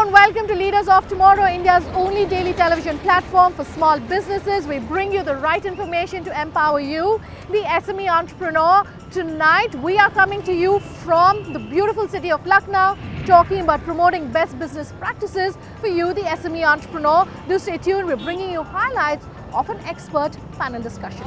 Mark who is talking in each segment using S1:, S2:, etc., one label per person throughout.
S1: afternoon. Welcome to Leaders of Tomorrow, India's only daily television platform for small businesses. We bring you the right information to empower you, the SME entrepreneur. Tonight, we are coming to you from the beautiful city of Lucknow, talking about promoting best business practices for you, the SME entrepreneur. Do stay tuned. We're bringing you highlights of an expert panel discussion.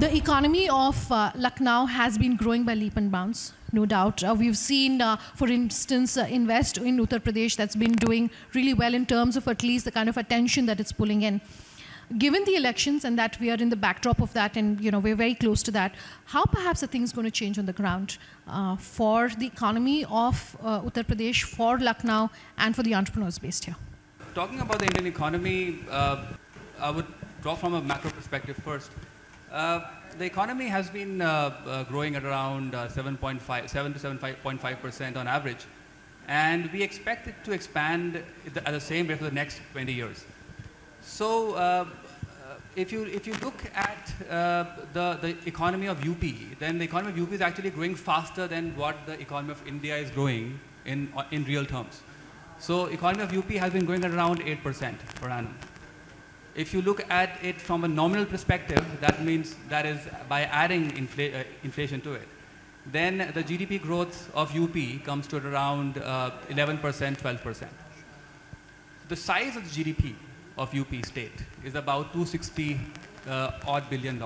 S1: The economy of Lucknow has been growing by leap and bounds, no doubt. We've seen, for instance, Invest in Uttar Pradesh that's been doing really well in terms of at least the kind of attention that it's pulling in. Given the elections and that we are in the backdrop of that and we're very close to that, how perhaps are things going to change on the ground for the economy of Uttar Pradesh, for Lucknow and for the entrepreneurs based here?
S2: Talking about the Indian economy, I would draw from a macro perspective first. The economy has been growing at around 7 to 7.5% on average, and we expect it to expand at the same rate for the next 20 years. So, if you look at the economy of UP, then the economy of UP is actually growing faster than what the economy of India is growing in real terms. So, economy of UP has been growing at around 8% per annum. If you look at it from a nominal perspective, that means that is by adding inflation to it, then the GDP growth of UP comes to around 11%, 12%. The size of the GDP of UP state is about $260 odd billion,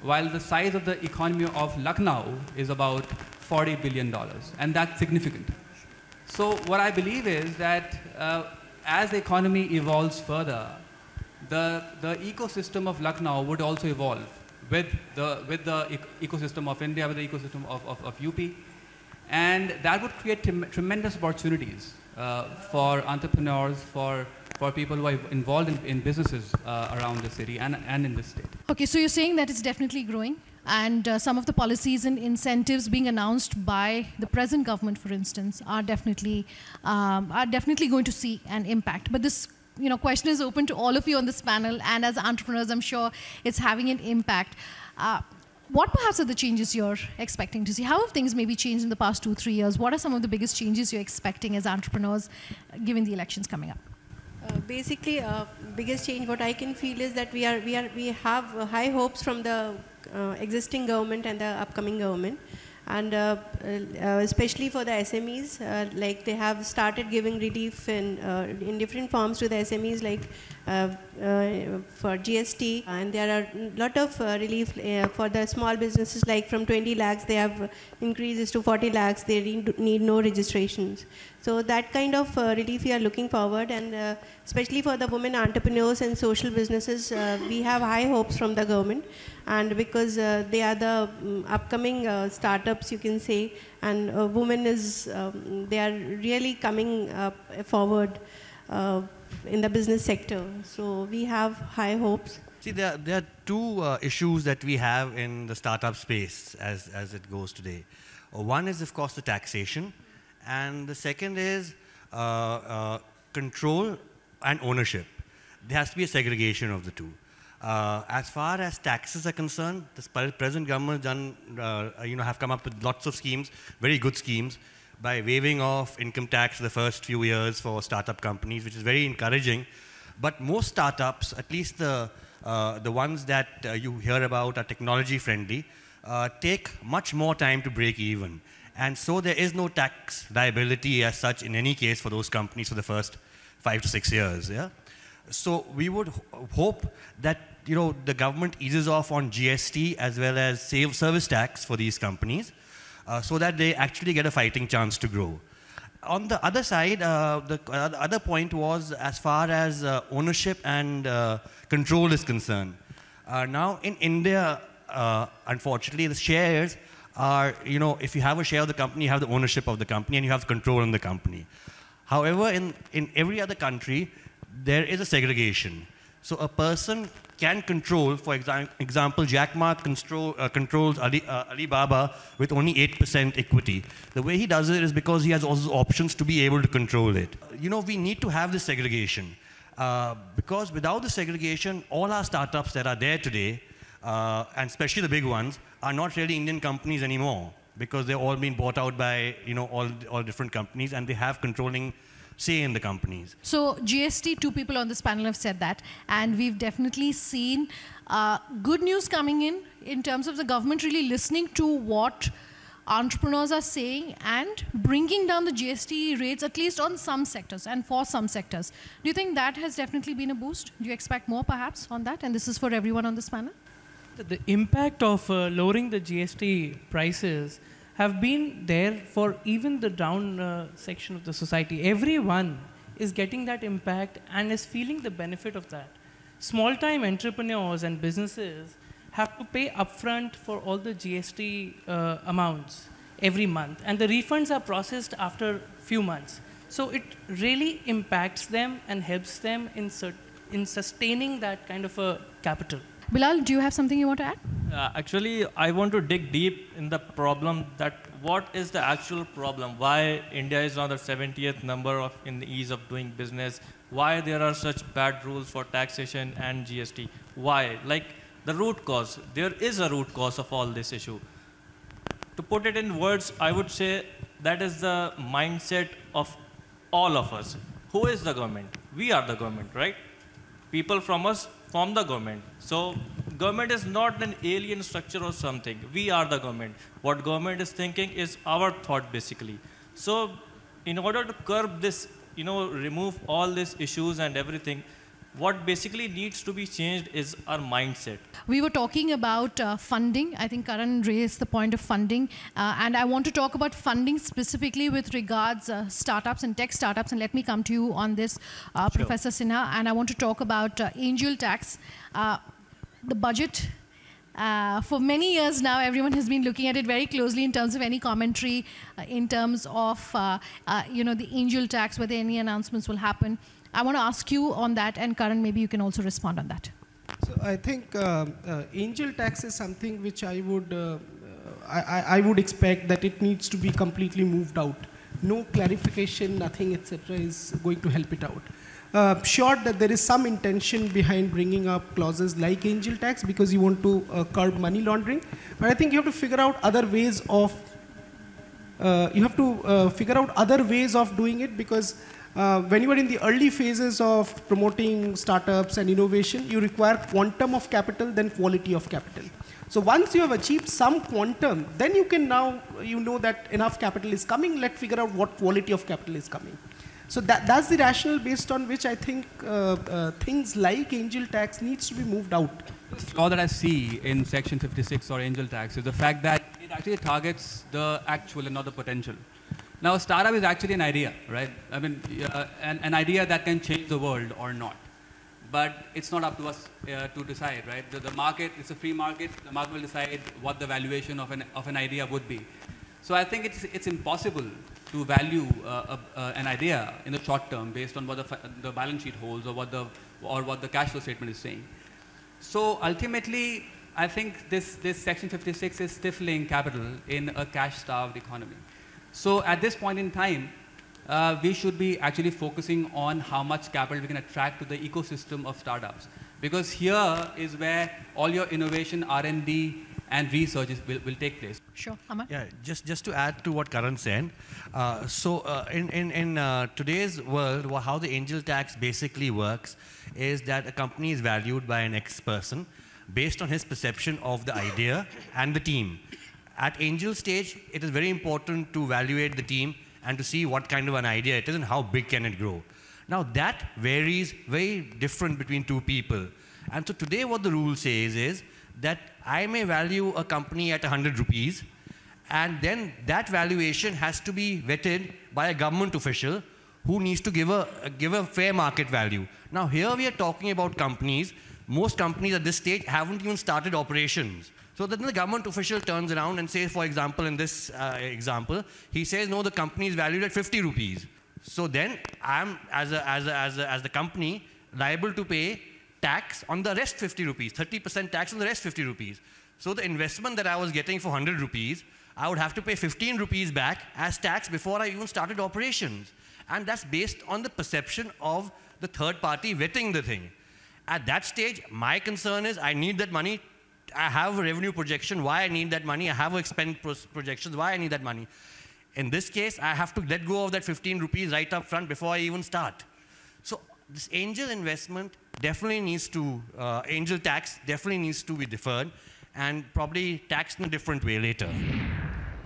S2: while the size of the economy of Lucknow is about $40 billion, and that's significant. So what I believe is that as the economy evolves further, the ecosystem of Lucknow would also evolve with the ecosystem of India, with the ecosystem of UP, and that would create tremendous opportunities for entrepreneurs, for people who are involved in businesses around the city and in the state. Okay, so you're saying that it's definitely growing, and some of the policies and incentives being announced by the present government, for instance, are definitely going to see an impact. But this question is open to all of you on this panel, and as entrepreneurs, I'm sure it's having an impact. What perhaps are the changes you're expecting to see? How have things maybe changed in the past 2-3 years? What are some of the biggest changes you're expecting as entrepreneurs, given the elections coming up?
S3: Basically, biggest change what I can feel is that we have high hopes from the existing government and the upcoming government. And especially for the SMEs, like they have started giving relief in different forms to the SMEs, like for GST, and there are a lot of relief for the small businesses, like from 20 lakhs they have increases to 40 lakhs, they need no registrations. So that kind of relief we are looking forward, and especially for the women entrepreneurs and social businesses, we have high hopes from the government, and because they are the upcoming startups, you can say, and women they are really coming forward in the business sector. So we have high hopes.
S4: See, there are two issues that we have in the startup space as it goes today. One is, of course, the taxation, and the second is control and ownership. There has to be a segregation of the two. As far as taxes are concerned, the present government have come up with lots of schemes, very good schemes, by waiving off income tax the first few years for startup companies, which is very encouraging. But most startups, at least the ones that you hear about are technology friendly, take much more time to break even. And so there is no tax liability as such in any case for those companies for the first 5 to 6 years. Yeah? So we would hope that the government eases off on GST as well as service tax for these companies, so that they actually get a fighting chance to grow. On the other side, the other point was as far as ownership and control is concerned. Now in India, unfortunately, the shares are, if you have a share of the company, you have the ownership of the company and you have control on the company. However, in every other country, there is a segregation. So a person can control, for example, Jack Ma controls Alibaba with only 8% equity. The way he does it is because he has also options to be able to control it. We need to have this segregation. Because without the segregation, all our startups that are there today, and especially the big ones, are not really Indian companies anymore. because they're all being bought out by, all different companies, and they have controlling say in the companies.
S1: So GST, two people on this panel have said that, and we've definitely seen good news coming in terms of the government really listening to what entrepreneurs are saying and bringing down the GST rates, at least on some sectors and for some sectors. Do you think that has definitely been a boost? Do you expect more perhaps on that? And this is for everyone on this panel.
S5: The impact of lowering the GST prices have been there for even the down section of the society. Everyone is getting that impact and is feeling the benefit of that. Small-time entrepreneurs and businesses have to pay upfront for all the GST amounts every month, and the refunds are processed after few months. So it really impacts them and helps them in sustaining that kind of a capital.
S1: Bilal, do you have something you want to add?
S6: Actually, I want to dig deep in the problem, that what is the actual problem? Why India is on the 70th number in the ease of doing business? Why there are such bad rules for taxation and GST? Why? Like the root cause. There is a root cause of all this issue. To put it in words, I would say that is the mindset of all of us. Who is the government? We are the government, right? People from us form the government. So government is not an alien structure or something. We are the government. What government is thinking is our thought, basically. So in order to curb this, remove all these issues and everything, what basically needs to be changed is our mindset.
S1: We were talking about funding. I think Karan raised the point of funding. And I want to talk about funding specifically with regards startups and tech startups. And let me come to you on this,
S4: Sure.
S1: Professor Sinha. And I want to talk about angel tax. The budget, for many years now, everyone has been looking at it very closely in terms of any commentary, in terms of the angel tax, whether any announcements will happen. I want to ask you on that, and Karan, maybe you can also respond on that.
S7: So I think angel tax is something which I would expect that it needs to be completely moved out. No clarification, nothing, etc., is going to help it out. Sure that there is some intention behind bringing up clauses like angel tax because you want to curb money laundering, but I think you have to figure out other ways of doing it, because when you are in the early phases of promoting startups and innovation, you require quantum of capital, then quality of capital. So once you have achieved some quantum, then you can now, know that enough capital is coming, let's figure out what quality of capital is coming. So that's the rationale based on which I think things like angel tax needs to be moved out.
S2: The flaw that I see in Section 56 or angel tax is the fact that it actually targets the actual and not the potential. Now, a startup is actually an idea, right? I mean, an idea that can change the world or not. But it's not up to us to decide, right? The market, it's a free market. The market will decide what the valuation of an idea would be. So I think it's impossible to value an idea in the short term based on what the balance sheet holds or what the cash flow statement is saying. So ultimately, I think this Section 56 is stifling capital in a cash-starved economy. So at this point in time, we should be actually focusing on how much capital we can attract to the ecosystem of startups. Because here is where all your innovation, R&D, and research will take place.
S1: Sure, Aman?
S4: Yeah, just to add to what Karan said, in today's world, how the angel tax basically works is that a company is valued by an X person based on his perception of the idea and the team. At angel stage, it is very important to evaluate the team and to see what kind of an idea it is and how big can it grow. Now that varies very different between two people. And so today what the rule says is that I may value a company at 100 rupees, and then that valuation has to be vetted by a government official who needs to give a fair market value. Now here we are talking about companies. Most companies at this stage haven't even started operations. So then the government official turns around and says, for example, in this example, he says, no, the company is valued at 50 rupees. So then I'm, as the company, liable to pay tax on the rest 50 rupees, 30% tax on the rest 50 rupees. So the investment that I was getting for 100 rupees, I would have to pay 15 rupees back as tax before I even started operations. And that's based on the perception of the third party vetting the thing. At that stage, my concern is I need that money I have a revenue projection, why I need that money. I have expense projections, why I need that money. In this case, I have to let go of that 15 rupees right up front before I even start. So this angel investment definitely needs to, angel tax definitely needs to be deferred and probably taxed in a different way later.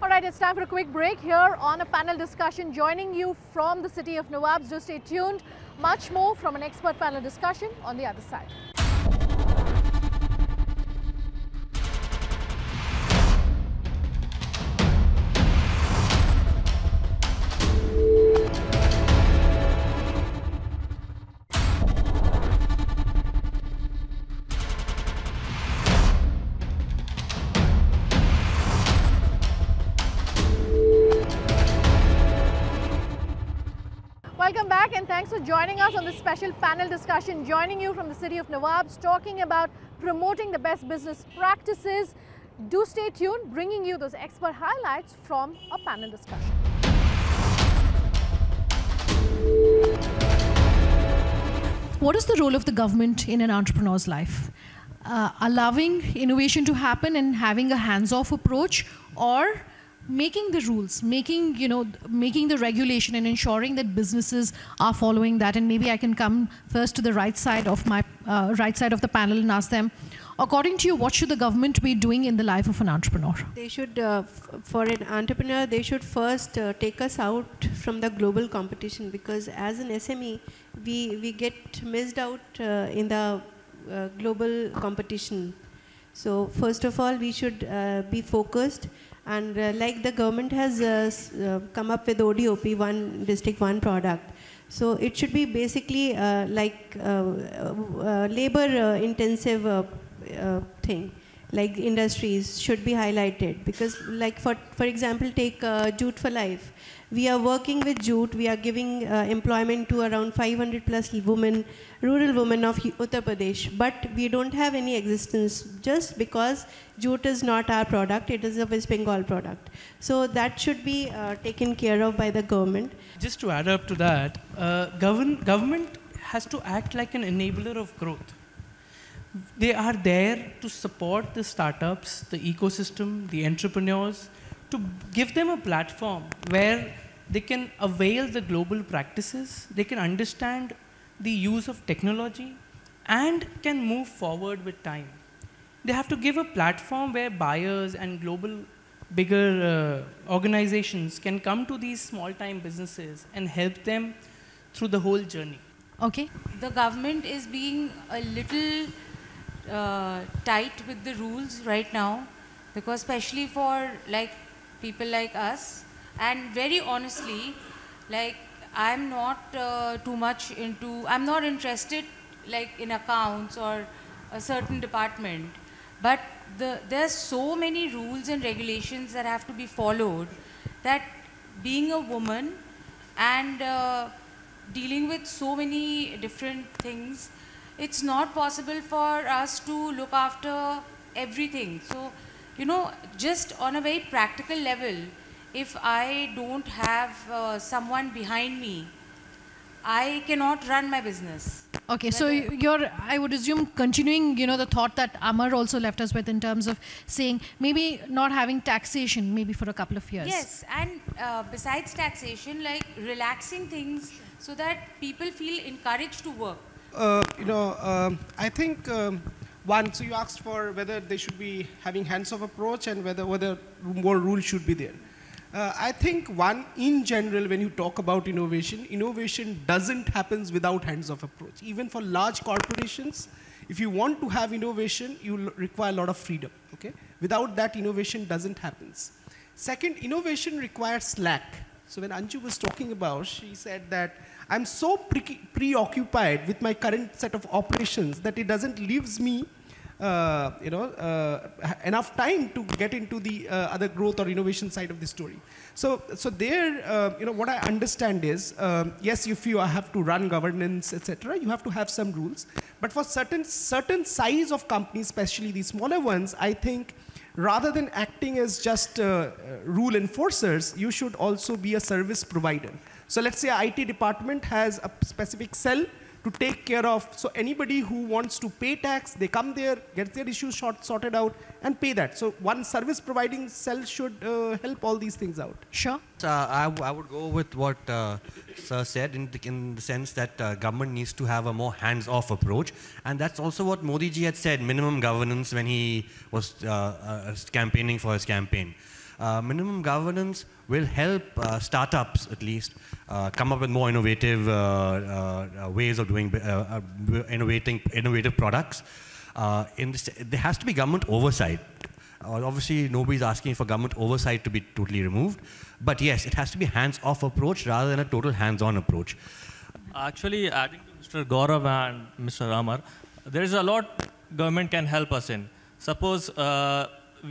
S1: All right, it's time for a quick break here on a panel discussion. Joining you from the city of Nawabs. Do stay tuned. Much more from an expert panel discussion on the other side. Welcome back and thanks for joining us on this special panel discussion. Joining you from the city of Nawabs, talking about promoting the best business practices. Do stay tuned, bringing you those expert highlights from a panel discussion. What is the role of the government in an entrepreneur's life? Allowing innovation to happen and having a hands-off approach, or making the rules, making the regulation and ensuring that businesses are following that? And maybe I can come first to the right side of my right side of the panel and ask them, according to you, what should the government be doing in the life of an entrepreneur?
S3: They should, for an entrepreneur, they should first take us out from the global competition, because as an SME, we get missed out in the global competition. So first of all, we should be focused. And like the government has come up with ODOP, one district, one product. So it should be basically like labor intensive thing, like industries should be highlighted. Because like for example, take Jute for Life. We are working with Jute, we are giving employment to around 500 plus women, rural women of Uttar Pradesh, but we don't have any existence just because Jute is not our product, it is a West Bengal product. So that should be taken care of by the government.
S5: Just to add up to that, government has to act like an enabler of growth. They are there to support the startups, the ecosystem, the entrepreneurs, to give them a platform where they can avail the global practices, they can understand the use of technology, and can move forward with time. They have to give a platform where buyers and global bigger organizations can come to these small-time businesses and help them through the whole journey.
S1: Okay.
S8: The government is being a little tight with the rules right now, because especially for like people like us, and very honestly, like I'm not too much into, I'm not interested like in accounts or a certain department, but there's so many rules and regulations that have to be followed, that being a woman and dealing with so many different things, it's not possible for us to look after everything. So, you know, just on a very practical level, if I don't have someone behind me, I cannot run my business.
S1: Okay, so you're, I would assume, continuing, you know, the thought that Amar also left us with in terms of saying maybe not having taxation maybe for a couple of years.
S8: Yes, and besides taxation, like relaxing things so that people feel encouraged to work.
S7: I think one, so you asked for whether they should be having hands-off approach and whether more rules should be there. I think one, in general, when you talk about innovation, innovation doesn't happen without hands-off approach. Even for large corporations, if you want to have innovation, you require a lot of freedom. Okay? Without that, innovation doesn't happen. Second, innovation requires slack. So when Anju was talking about, she said that I'm so preoccupied with my current set of operations that it doesn't leaves me enough time to get into the other growth or innovation side of the story. So there, what I understand is, yes, if you have to run governance, etc., you have to have some rules. But for certain size of companies, especially the smaller ones, I think rather than acting as just rule enforcers, you should also be a service provider. So let's say an IT department has a specific cell to take care of. So anybody who wants to pay tax, they come there, get their issues sorted out, and pay that. So one service providing cell should help all these things out.
S1: Sure.
S4: I would go with what Sir said in the sense that government needs to have a more hands-off approach, and that's also what Modi ji had said, minimum governance, when he was campaigning for his campaign. Minimum governance will help startups, at least, come up with more innovative ways of doing innovative products. There has to be government oversight. Obviously, nobody's asking for government oversight to be totally removed. But yes, it has to be hands-off approach rather than a total hands-on approach.
S6: Actually, adding to Mr. Gaurav and Mr. Amar, there is a lot government can help us in. Suppose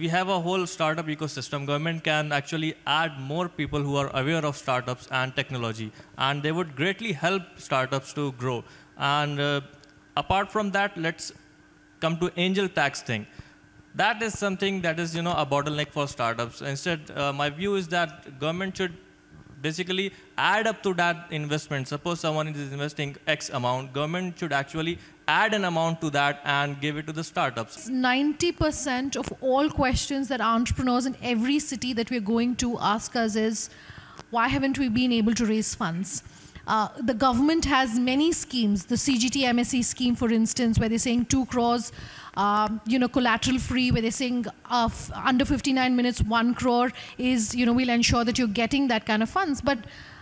S6: we have a whole startup ecosystem. Government can actually add more people who are aware of startups and technology, and they would greatly help startups to grow. And apart from that, let's come to angel tax thing. That is something that is, a bottleneck for startups. Instead, my view is that government should basically add up to that investment. Suppose someone is investing X amount, government should actually add an amount to that and give it to the startups.
S1: 90% of all questions that entrepreneurs in every city that we're going to ask us is, why haven't we been able to raise funds? The government has many schemes, the CGT MSE scheme, for instance, where they're saying 2 crores, collateral free, where they're saying under 59 minutes, 1 crore is, we'll ensure that you're getting that kind of funds. But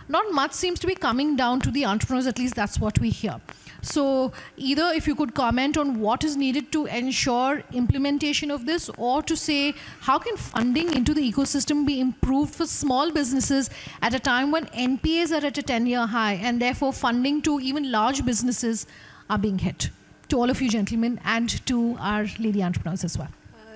S1: not much seems to be coming down to the entrepreneurs, at least that's what we hear. So either if you could comment on what is needed to ensure implementation of this, or to say how can funding into the ecosystem be improved for small businesses at a time when NPAs are at a 10-year high, and therefore funding to even large businesses are being hit. To all of you gentlemen and to our lady entrepreneurs as well.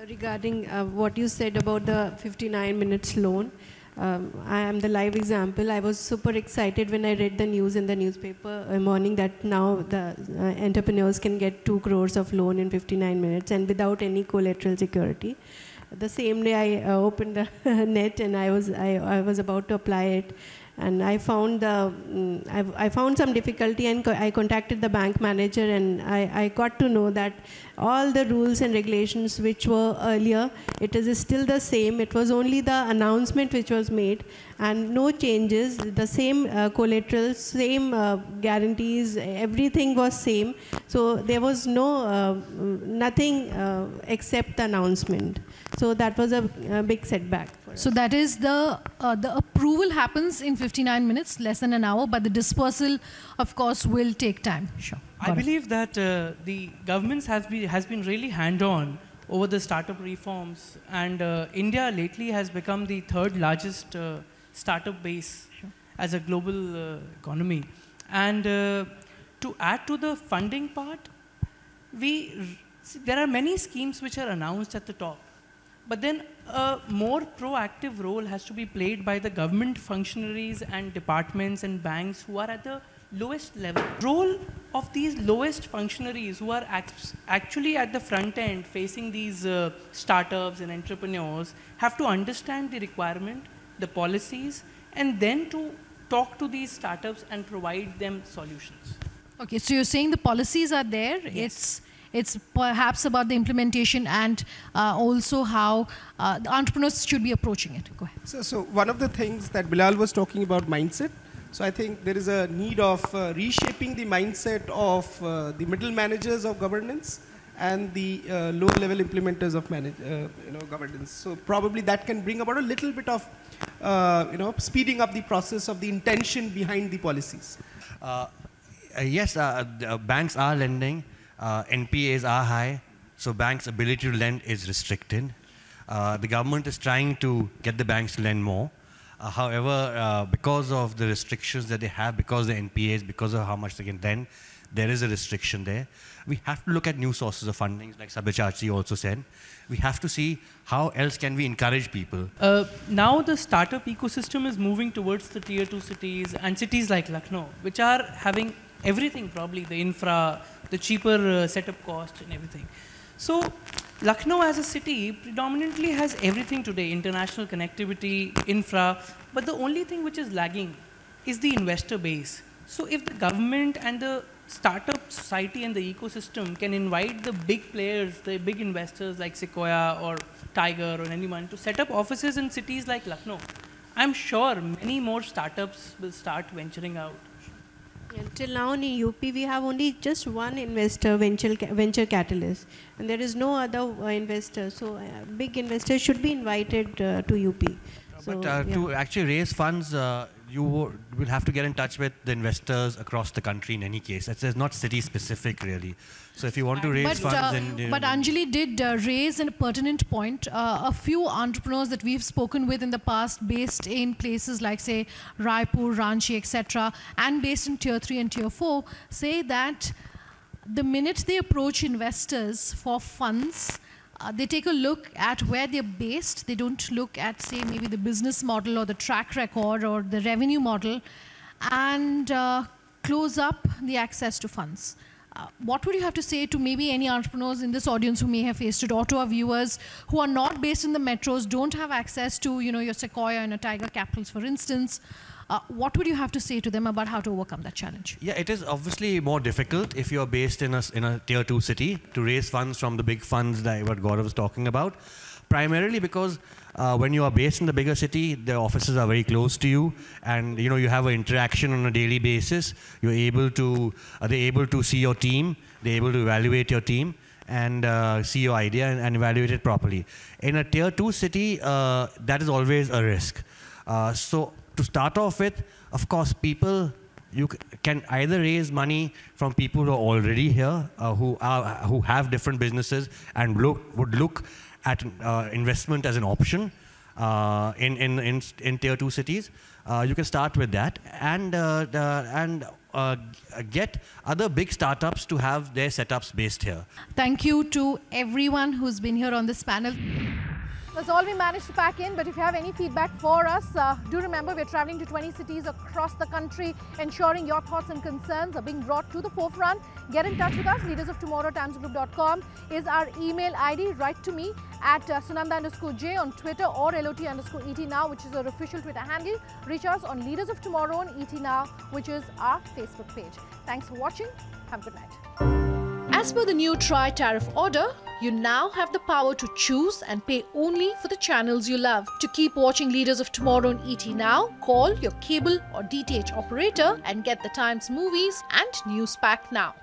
S3: Regarding what you said about the 59 minutes loan, I am the live example. I was super excited when I read the news in the newspaper morning that now the entrepreneurs can get 2 crores of loan in 59 minutes and without any collateral security. The same day I opened the net and I was about to apply it, and I found I found some difficulty, and I contacted the bank manager, and I got to know that all the rules and regulations which were earlier, it is still the same. It was only the announcement which was made, and no changes. The same collateral, same guarantees, everything was same. So there was nothing except the announcement. So that was a big setback.
S1: So that is the approval happens in 59 minutes, less than an hour, but the dispersal, of course, will take time. Sure.
S5: I believe that the government has been really hand-on over the startup reforms, and India lately has become the 3rd largest startup base as a global economy. And to add to the funding part, there are many schemes which are announced at the top. But then a more proactive role has to be played by the government functionaries and departments and banks who are at the lowest level. Role of these lowest functionaries who are actually at the front end facing these startups and entrepreneurs have to understand the requirement, the policies, and then to talk to these startups and provide them solutions.
S1: Okay, so you're saying the policies are there.
S5: Yes.
S1: It's perhaps about the implementation and also how the entrepreneurs should be approaching it. Go ahead.
S7: So one of the things that Bilal was talking about, mindset. So I think there is a need of reshaping the mindset of the middle managers of governance and the low-level implementers of governance. So probably that can bring about a little bit of speeding up the process of the intention behind the policies.
S4: Yes, banks are lending. NPAs are high, so banks' ability to lend is restricted. The government is trying to get the banks to lend more. However, because of the restrictions that they have, because of the NPAs, because of how much they can lend, there is a restriction there. We have to look at new sources of funding, like Sabyasachi also said. We have to see how else can we encourage people.
S5: Now the startup ecosystem is moving towards the tier 2 cities and cities like Lucknow, which are having everything, probably the infra, the cheaper setup cost and everything. So Lucknow as a city predominantly has everything today, international connectivity, infra, but the only thing which is lagging is the investor base. So if the government and the startup society and the ecosystem can invite the big players, the big investors like Sequoia or Tiger or anyone to set up offices in cities like Lucknow, I'm sure many more startups will start venturing out.
S3: Until now in UP, we have only just one investor, venture catalyst, and there is no other investor. So big investors should be invited to UP. So,
S4: to actually raise funds, you will have to get in touch with the investors across the country in any case. It's not city specific really. So if you want to raise funds,
S1: but Anjali did raise a pertinent point. A few entrepreneurs that we've spoken with in the past, based in places like, say, Raipur, Ranchi, etc., and based in Tier 3 and Tier 4, say that the minute they approach investors for funds, they take a look at where they're based. They don't look at, say, maybe the business model or the track record or the revenue model, and close up the access to funds. What would you have to say to maybe any entrepreneurs in this audience who may have faced it, or to our viewers who are not based in the metros, don't have access to, your Sequoia and a Tiger Capitals, for instance? What would you have to say to them about how to overcome that challenge?
S4: Yeah, it is obviously more difficult if you're based in a Tier 2 city to raise funds from the big funds that what Gaurav was talking about. Primarily because when you are based in the bigger city, the offices are very close to you, and you have an interaction on a daily basis. You're able to, they're able to see your team, they're able to evaluate your team, and see your idea and evaluate it properly. In a Tier 2 city, that is always a risk. So to start off with, of course, you can either raise money from people who are already here, who have different businesses and would look at investment as an option in Tier 2 cities. You can start with that and get other big startups to have their setups based here.
S1: Thank you to everyone who's been here on this panel. That's all we managed to pack in, but if you have any feedback for us, do remember we're traveling to 20 cities across the country, ensuring your thoughts and concerns are being brought to the forefront. Get in touch with us. leadersoftomorrow@timesgroup.com is our email ID. Write to me at Sunanda_J on Twitter, or LOT_ET Now, which is our official Twitter handle. Reach us on Leaders of Tomorrow on ET Now, which is our Facebook page. Thanks for watching. Have a good night. As per the new tri-tariff order, you now have the power to choose and pay only for the channels you love. To keep watching Leaders of Tomorrow on ET Now, call your cable or DTH operator and get the Times movies and news pack now.